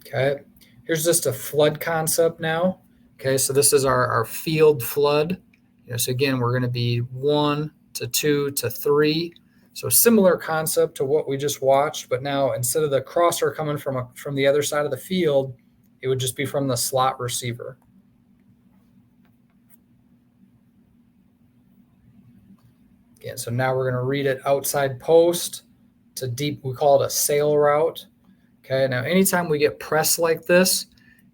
Okay, here's just a flood concept now. Okay, so this is our field flood. So again, we're going to be 1 to 2 to 3. So similar concept to what we just watched, but now instead of the crosser coming from the other side of the field, it would just be from the slot receiver. Again, so now we're going to read it outside post to deep. We call it a sail route. Okay, now anytime we get press like this,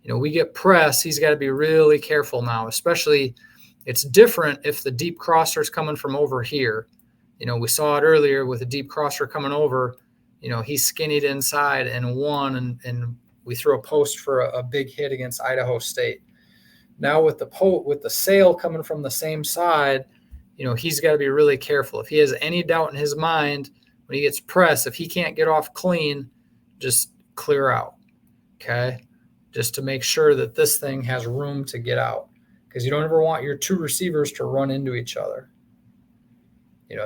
we get press, he's got to be really careful now, especially it's different if the deep crosser is coming from over here. We saw it earlier with a deep crosser coming over, he's skinnied inside and won, and we threw a post for a big hit against Idaho State. Now with the sail coming from the same side, he's got to be really careful. If he has any doubt in his mind when he gets pressed, if he can't get off clean, just clear out. Okay, just to make sure that this thing has room to get out, because you don't ever want your two receivers to run into each other.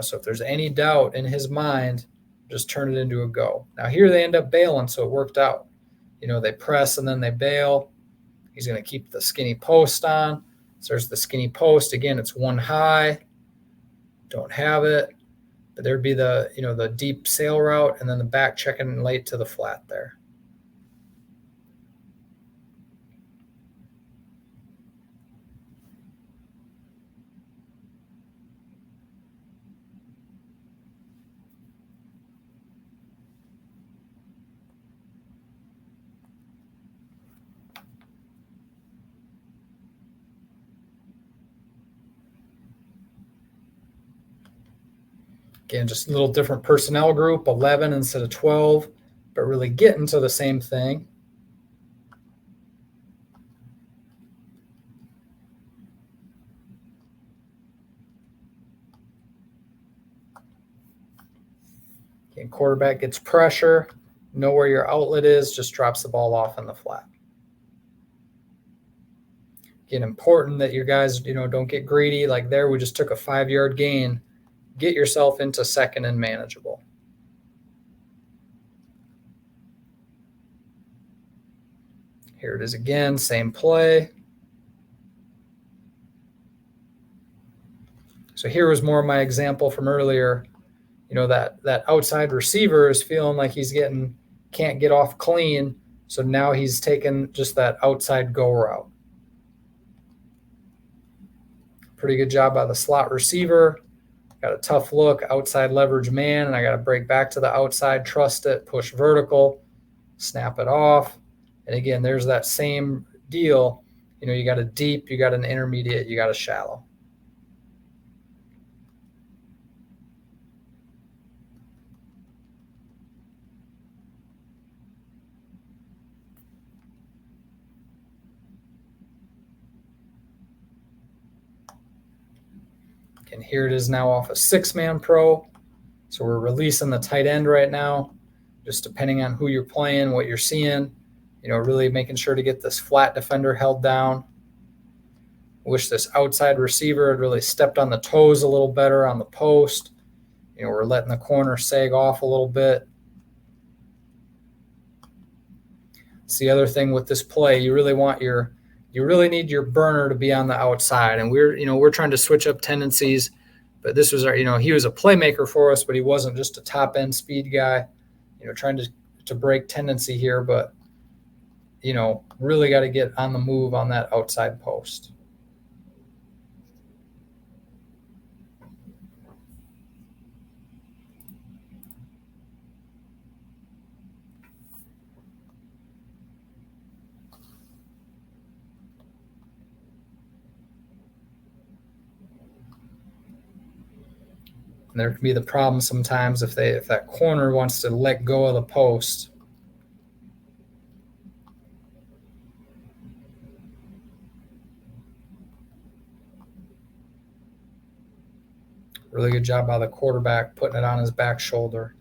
So if there's any doubt in his mind, just turn it into a go. Now here they end up bailing, so it worked out. They press and then they bail. He's going to keep the skinny post on. So there's the skinny post. Again, it's one high. Don't have it. But there'd be the deep sail route and then the back checking late to the flat there. Again, just a little different personnel group, 11 instead of 12, but really getting to the same thing. Again, quarterback gets pressure, know where your outlet is, just drops the ball off in the flat. Again, important that you guys, don't get greedy. Like there, we just took a 5-yard gain. Get yourself into second and manageable. Here it is again, same play. So here was more of my example from earlier. That outside receiver is feeling like can't get off clean. So now he's taken just that outside go route. Pretty good job by the slot receiver. Got a tough look, outside leverage man, and I got to break back to the outside, trust it, push vertical, snap it off. And again, there's that same deal. You got a deep, you got an intermediate, you got a shallow. And here it is now off a 6-man pro. So we're releasing the tight end right now, just depending on who you're playing, what you're seeing, really making sure to get this flat defender held down. Wish this outside receiver had really stepped on the toes a little better on the post. We're letting the corner sag off a little bit. It's the other thing with this play. You really need your burner to be on the outside. And we're trying to switch up tendencies, but this was he was a playmaker for us, but he wasn't just a top end speed guy, trying to break tendency here, but really got to get on the move on that outside post. And there can be the problem sometimes if that corner wants to let go of the post. Really good job by the quarterback putting it on his back shoulder.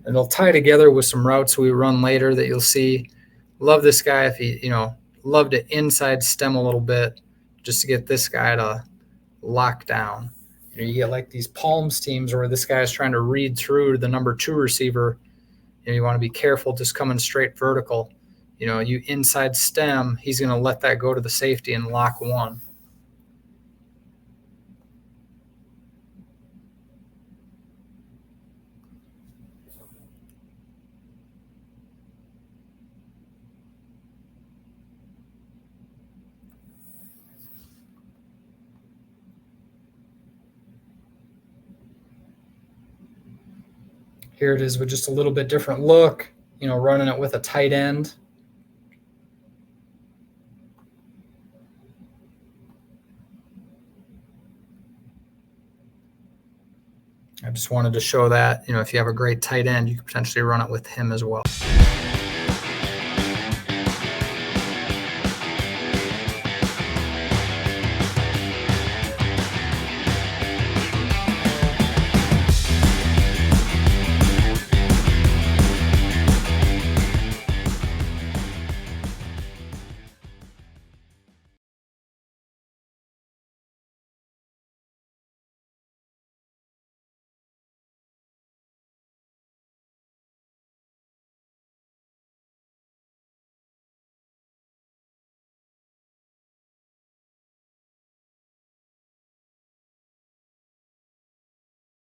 And it'll tie together with some routes we run later that you'll see. Love this guy if he, love to inside stem a little bit just to get this guy to lock down. You get like these palms teams where this guy is trying to read through the number 2 receiver. You want to be careful just coming straight vertical. You inside stem, he's going to let that go to the safety and lock one. Here it is with just a little bit different look, running it with a tight end. I just wanted to show that, if you have a great tight end, you could potentially run it with him as well.